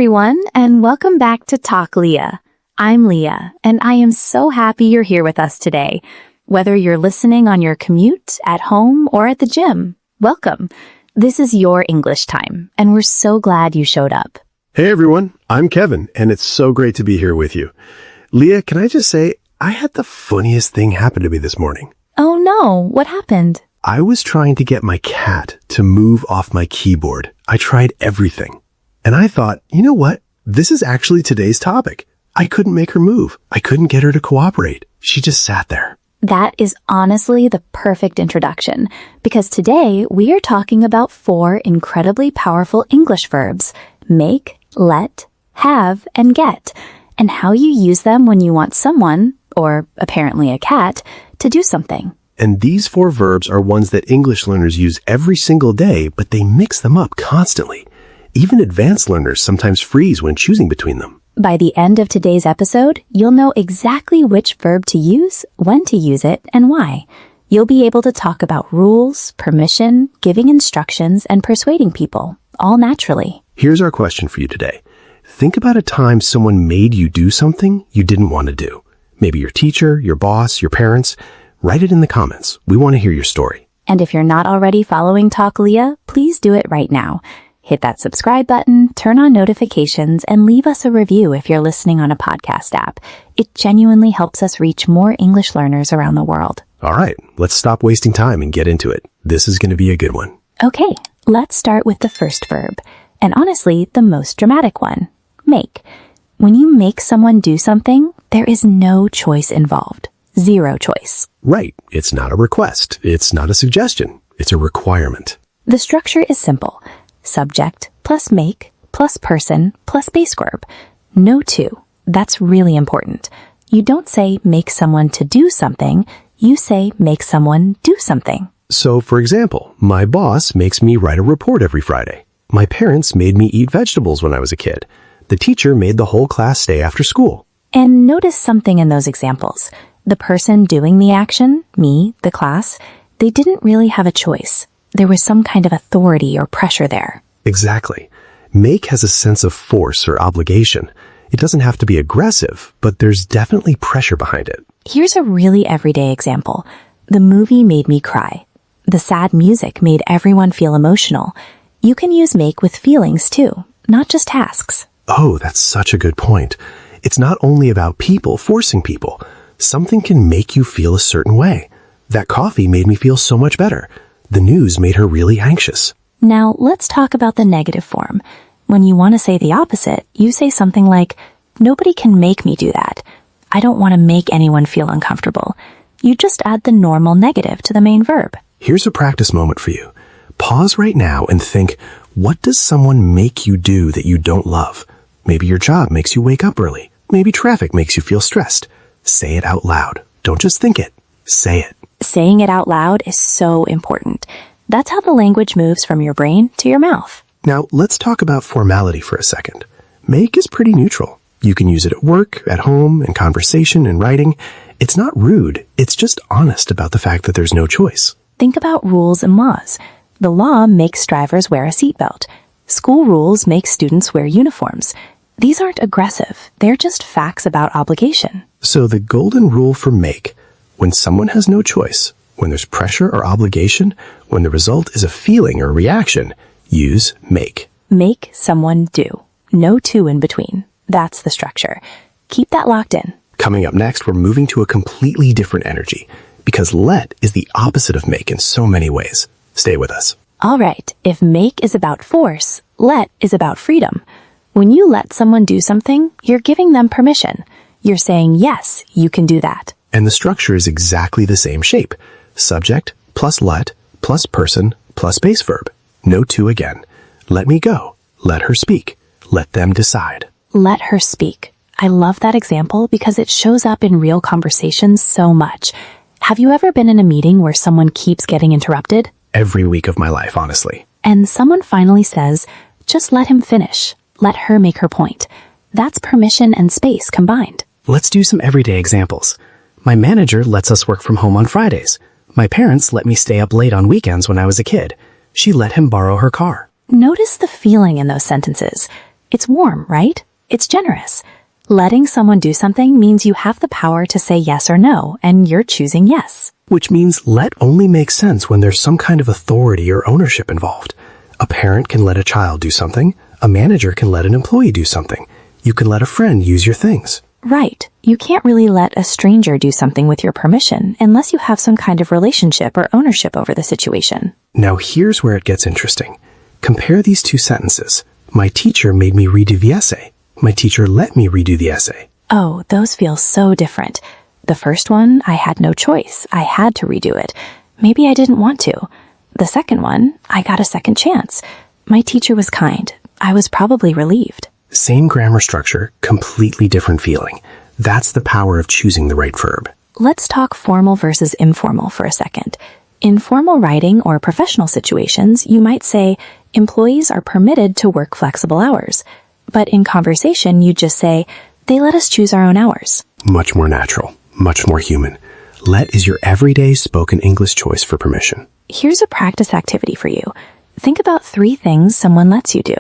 everyone, and welcome back to Talk Lia. I'm Lia, and I am so happy you're here with us today. Whether you're listening on your commute, at home, or at the gym, welcome. This is your English time, and we're so glad you showed up. Hey everyone, I'm Kevin, and it's so great to be here with you. Lia, can I just say, I had the funniest thing happen to me this morning. Oh no, what happened? I was trying to get my cat to move off my keyboard. I tried everything. And I thought, you know what? This is actually today's topic. I couldn't make her move. I couldn't get her to cooperate. She just sat there. That is honestly the perfect introduction, because today we are talking about 4 incredibly powerful English verbs: make, let, have, and get, and how you use them when you want someone, or apparently a cat, to do something. And these 4 verbs are ones that English learners use every single day, but they mix them up constantly. Even advanced learners sometimes freeze when choosing between them. By the end of today's episode, you'll know exactly which verb to use, when to use it, and why. You'll be able to talk about rules, permission, giving instructions, and persuading people, all naturally. Here's our question for you today. Think about a time someone made you do something you didn't want to do. Maybe your teacher, your boss, your parents. Write it in the comments. We want to hear your story. And if you're not already following Talk Lia, please do it right now. Hit that subscribe button, turn on notifications, and leave us a review if you're listening on a podcast app. It genuinely helps us reach more English learners around the world. All right, let's stop wasting time and get into it. This is going to be a good one. Okay, let's start with the first verb, and honestly, the most dramatic one: make. When you make someone do something, there is no choice involved. Zero choice. Right. It's not a request. It's not a suggestion. It's a requirement. The structure is simple. Subject plus make plus person plus base verb. No to. That's really important. You don't say make someone to do something. You say make someone do something. So, for example, my boss makes me write a report every Friday. My parents made me eat vegetables when I was a kid. The teacher made the whole class stay after school. And notice something in those examples. The person doing the action, me, the class, they didn't really have a choice. There was some kind of authority or pressure there. Exactly. Make has a sense of force or obligation. It doesn't have to be aggressive, but there's definitely pressure behind it. Here's a really everyday example. The movie made me cry. The sad music made everyone feel emotional. You can use make with feelings too, not just tasks. Oh, that's such a good point. It's not only about people forcing people. Something can make you feel a certain way. That coffee made me feel so much better. The news made her really anxious. Now, let's talk about the negative form. When you want to say the opposite, you say something like, nobody can make me do that. I don't want to make anyone feel uncomfortable. You just add the normal negative to the main verb. Here's a practice moment for you. Pause right now and think, what does someone make you do that you don't love? Maybe your job makes you wake up early. Maybe traffic makes you feel stressed. Say it out loud. Don't just think it. Say it. Saying it out loud is so important. That's how the language moves from your brain to your mouth. Now, let's talk about formality for a second. Make is pretty neutral. You can use it at work, at home, in conversation, in writing. It's not rude. It's just honest about the fact that there's no choice. Think about rules and laws. The law makes drivers wear a seatbelt. School rules make students wear uniforms. These aren't aggressive. They're just facts about obligation. So the golden rule for make: when someone has no choice, when there's pressure or obligation, when the result is a feeling or reaction, use make. Make someone do. No to in between. That's the structure. Keep that locked in. Coming up next, we're moving to a completely different energy, because let is the opposite of make in so many ways. Stay with us. All right, if make is about force, let is about freedom. When you let someone do something, you're giving them permission. You're saying, yes, you can do that. And the structure is exactly the same shape. Subject plus let plus person plus base verb. No to again. Let me go. Let her speak. Let them decide. Let her speak. I love that example because it shows up in real conversations so much. Have you ever been in a meeting where someone keeps getting interrupted? Every week of my life, honestly. And someone finally says, just let him finish. Let her make her point. That's permission and space combined. Let's do some everyday examples. My manager lets us work from home on Fridays. My parents let me stay up late on weekends when I was a kid. She let him borrow her car. Notice the feeling in those sentences. It's warm, right? It's generous. Letting someone do something means you have the power to say yes or no, and you're choosing yes. Which means let only makes sense when there's some kind of authority or ownership involved. A parent can let a child do something. A manager can let an employee do something. You can let a friend use your things. Right. You can't really let a stranger do something with your permission unless you have some kind of relationship or ownership over the situation. Now here's where it gets interesting. Compare these two sentences. My teacher made me redo the essay. My teacher let me redo the essay. Oh, those feel so different. The first one, I had no choice. I had to redo it. Maybe I didn't want to. The second one, I got a second chance. My teacher was kind. I was probably relieved. Same grammar structure, completely different feeling. That's the power of choosing the right verb. Let's talk formal versus informal for a second. In formal writing or professional situations, you might say, employees are permitted to work flexible hours. But in conversation, you just say, they let us choose our own hours. Much more natural, much more human. Let is your everyday spoken English choice for permission. Here's a practice activity for you. Think about 3 things someone lets you do.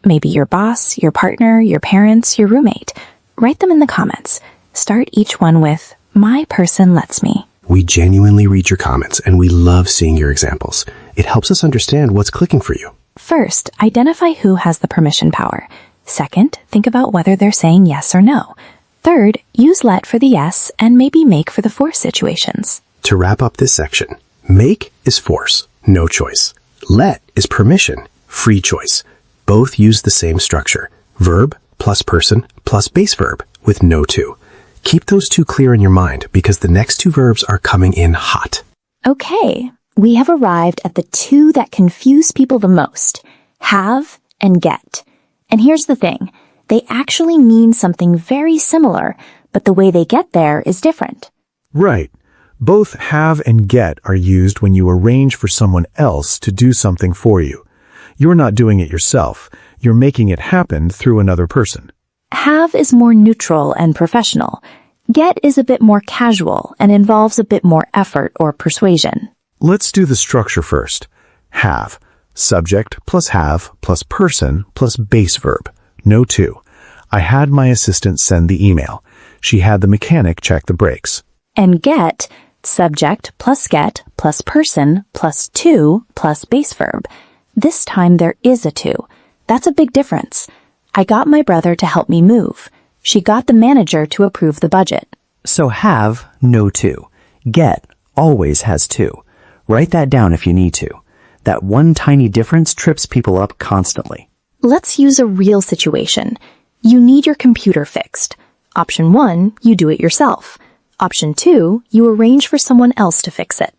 Maybe your boss, your partner, your parents, your roommate. Write them in the comments. Start each one with, my person lets me. We genuinely read your comments and we love seeing your examples. It helps us understand what's clicking for you. First, identify who has the permission power. Second, think about whether they're saying yes or no. Third, use let for the yes and maybe make for the force situations. To wrap up this section, make is force, no choice. Let is permission, free choice. Both use the same structure, verb plus person plus base verb with no to. Keep those 2 clear in your mind because the next 2 verbs are coming in hot. Okay, we have arrived at the 2 that confuse people the most, have and get. And here's the thing, they actually mean something very similar, but the way they get there is different. Right. Both have and get are used when you arrange for someone else to do something for you. You're not doing it yourself. You're making it happen through another person. Have is more neutral and professional. Get is a bit more casual and involves a bit more effort or persuasion. Let's do the structure first. Have. Subject plus have plus person plus base verb. No to. I had my assistant send the email. She had the mechanic check the brakes. And get, subject plus get plus person plus to plus base verb. This time there is a to. That's a big difference. I got my brother to help me move. She got the manager to approve the budget. So have, no to. Get always has to. Write that down if you need to. That one tiny difference trips people up constantly. Let's use a real situation. You need your computer fixed. Option 1, you do it yourself. Option 2, you arrange for someone else to fix it.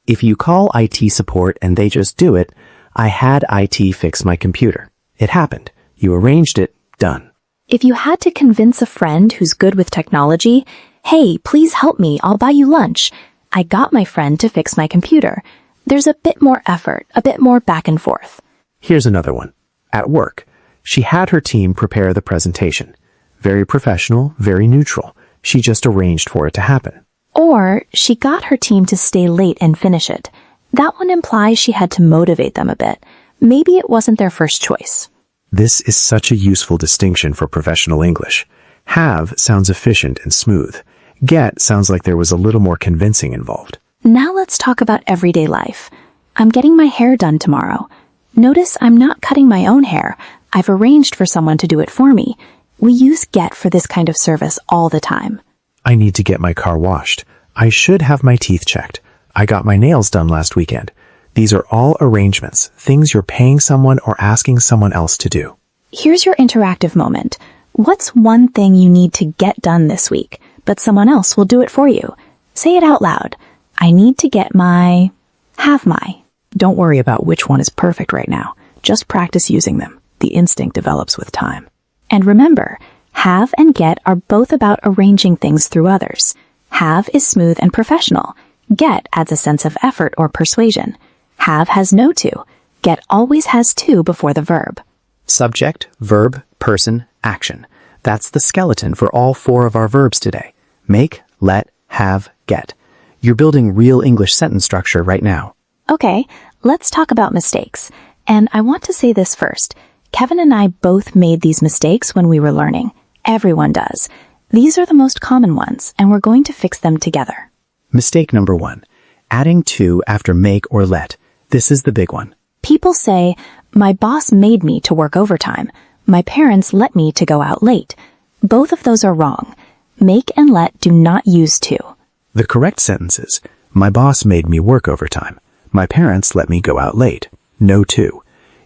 If you call IT support and they just do it, I had IT fix my computer. It happened. You arranged it. Done. If you had to convince a friend who's good with technology, hey, please help me, I'll buy you lunch. I got my friend to fix my computer. There's a bit more effort, a bit more back and forth. Here's another one. At work, she had her team prepare the presentation. Very professional, very neutral. She just arranged for it to happen. Or she got her team to stay late and finish it. That one implies she had to motivate them a bit. Maybe it wasn't their first choice. This is such a useful distinction for professional English. Have sounds efficient and smooth. Get sounds like there was a little more convincing involved. Now let's talk about everyday life. I'm getting my hair done tomorrow. Notice I'm not cutting my own hair. I've arranged for someone to do it for me. We use get for this kind of service all the time. I need to get my car washed. I should have my teeth checked. I got my nails done last weekend. These are all arrangements, things you're paying someone or asking someone else to do. Here's your interactive moment. What's one thing you need to get done this week, but someone else will do it for you? Say it out loud. I need to get my... have my... Don't worry about which one is perfect right now. Just practice using them. The instinct develops with time. And remember, have and get are both about arranging things through others. Have is smooth and professional. Get adds a sense of effort or persuasion. Have has no to. Get always has to before the verb. Subject, verb, person, action. That's the skeleton for all 4 of our verbs today. Make, let, have, get. You're building real English sentence structure right now. Okay, let's talk about mistakes. And I want to say this first. Kevin and I both made these mistakes when we were learning. Everyone does. These are the most common ones, and we're going to fix them together. Mistake number 1. Adding to after make or let. This is the big one. People say, my boss made me to work overtime. My parents let me to go out late. Both of those are wrong. Make and let do not use to. The correct sentence is, my boss made me work overtime. My parents let me go out late. No to.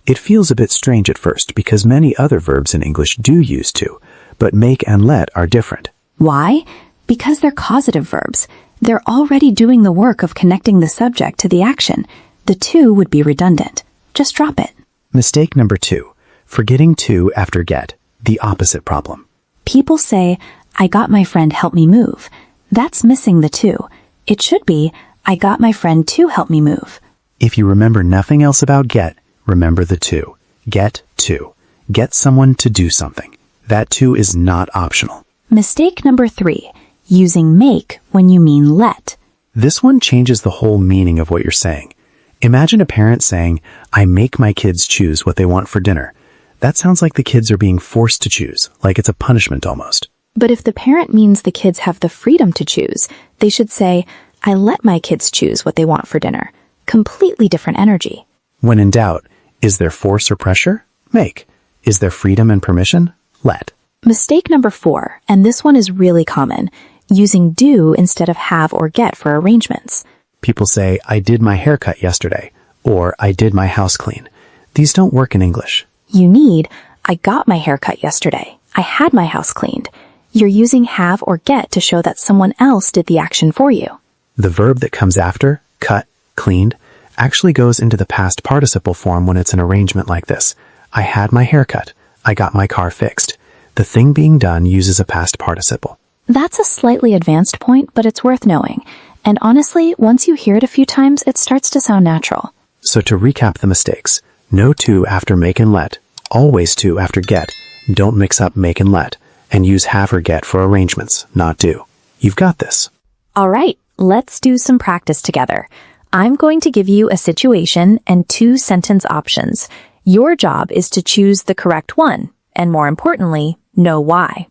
It feels a bit strange at first because many other verbs in English do use to, but make and let are different. Why? Because they're causative verbs. They're already doing the work of connecting the subject to the action. The to would be redundant. Just drop it. Mistake number 2. Forgetting to after get. The opposite problem. People say, I got my friend help me move. That's missing the to. It should be, I got my friend to help me move. If you remember nothing else about get, remember the to. Get to. Get someone to do something. That to is not optional. Mistake number 3. Using make when you mean let. This one changes the whole meaning of what you're saying. Imagine a parent saying, I make my kids choose what they want for dinner. That sounds like the kids are being forced to choose, like it's a punishment almost. But if the parent means the kids have the freedom to choose, they should say, I let my kids choose what they want for dinner. Completely different energy. When in doubt, is there force or pressure? Make. Is there freedom and permission? Let. Mistake number 4, and this one is really common, using do instead of have or get for arrangements. People say, I did my haircut yesterday, or I did my house clean. These don't work in English. You need, I got my haircut yesterday. I had my house cleaned. You're using have or get to show that someone else did the action for you. The verb that comes after, cut, cleaned, actually goes into the past participle form when it's an arrangement like this. I had my haircut. I got my car fixed. The thing being done uses a past participle. That's a slightly advanced point, but it's worth knowing. And honestly, once you hear it a few times, it starts to sound natural. So to recap the mistakes, no to after make and let, always to after get, don't mix up make and let, and use have or get for arrangements, not do. You've got this. All right, let's do some practice together. I'm going to give you a situation and 2 sentence options. Your job is to choose the correct one, and more importantly, know why.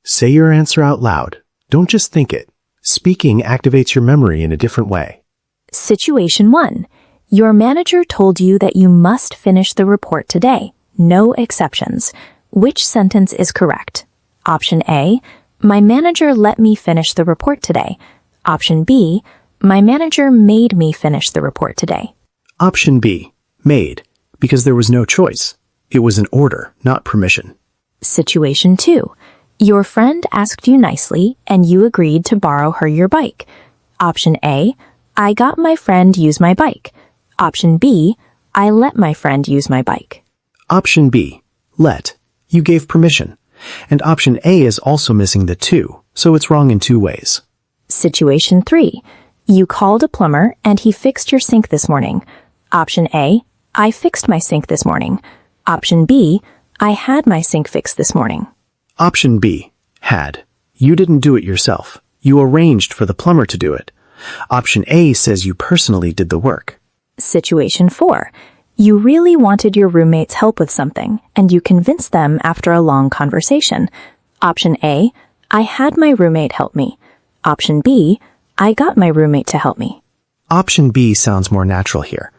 Say your answer out loud. Don't just think it. Speaking activates your memory in a different way. Situation 1. Your manager told you that you must finish the report today. No exceptions. Which sentence is correct? Option A, my manager let me finish the report today. Option B, my manager made me finish the report today. Option B, made, because there was no choice. It was an order, not permission. Situation 2. Your friend asked you nicely and you agreed to borrow her your bike. Option A, I got my friend use my bike. Option B, I let my friend use my bike. Option B, let. You gave permission. And option A is also missing the to, so it's wrong in 2 ways. Situation 3. You called a plumber and he fixed your sink this morning. Option A, I fixed my sink this morning. Option B, I had my sink fixed this morning. Option B, had. You didn't do it yourself. You arranged for the plumber to do it. Option A says you personally did the work. Situation 4. You really wanted your roommate's help with something, and you convinced them after a long conversation. Option A, I had my roommate help me. Option B, I got my roommate to help me. Option B sounds more natural here.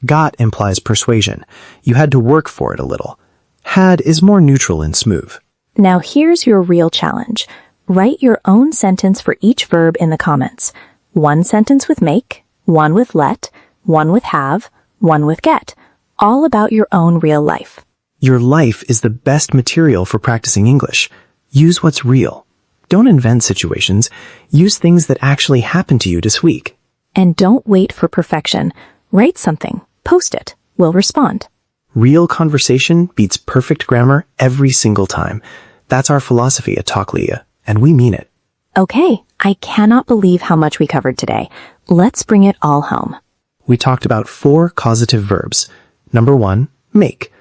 Got implies persuasion. You had to work for it a little. Had is more neutral and smooth. Now here's your real challenge. Write your own sentence for each verb in the comments. 1 sentence with make, 1 with let, 1 with have, 1 with get. All about your own real life. Your life is the best material for practicing English. Use what's real. Don't invent situations. Use things that actually happened to you this week. And don't wait for perfection. Write something. Post it. We'll respond. Real conversation beats perfect grammar every single time. That's our philosophy at Talk Lia, and we mean it. Okay, I cannot believe how much we covered today. Let's bring it all home. We talked about 4 causative verbs. Number 1, make.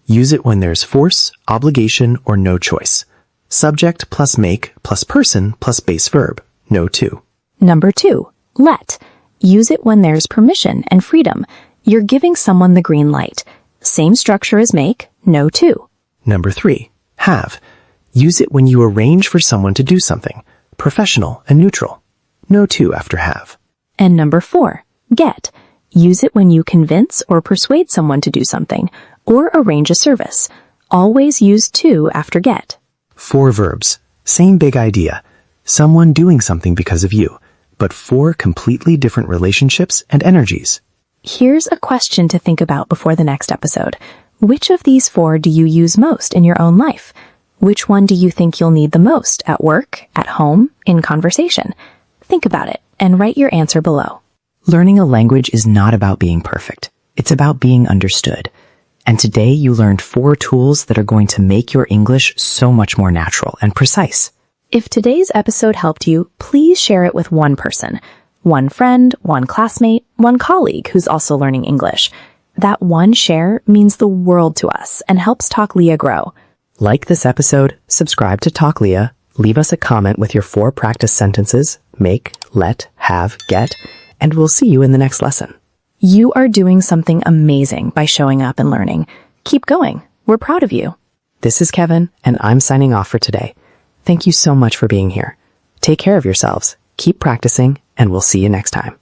Use it when there's force, obligation, or no choice. Subject plus make plus person plus base verb. No to. Number 2, let. Use it when there's permission and freedom. You're giving someone the green light. Same structure as make, No 2. Number 3, have. Use it when you arrange for someone to do something, professional and neutral. No 2 after have. And number 4, get. Use it when you convince or persuade someone to do something, or arrange a service. Always use 2 after get. 4 verbs. Same big idea. Someone doing something because of you, but 4 completely different relationships and energies. Here's a question to think about before the next episode. Which of these 4 do you use most in your own life? Which one do you think you'll need the most at work, at home, in conversation? Think about it and write your answer below. Learning a language is not about being perfect. It's about being understood. And today you learned 4 tools that are going to make your English so much more natural and precise. If today's episode helped you, please share it with one person. One friend, one classmate, one colleague who's also learning English. That one share means the world to us and helps Talk Lia grow. Like this episode, subscribe to Talk Lia, leave us a comment with your 4 practice sentences, make, let, have, get, and we'll see you in the next lesson. You are doing something amazing by showing up and learning. Keep going. We're proud of you. This is Kevin, and I'm signing off for today. Thank you so much for being here. Take care of yourselves, keep practicing, and we'll see you next time.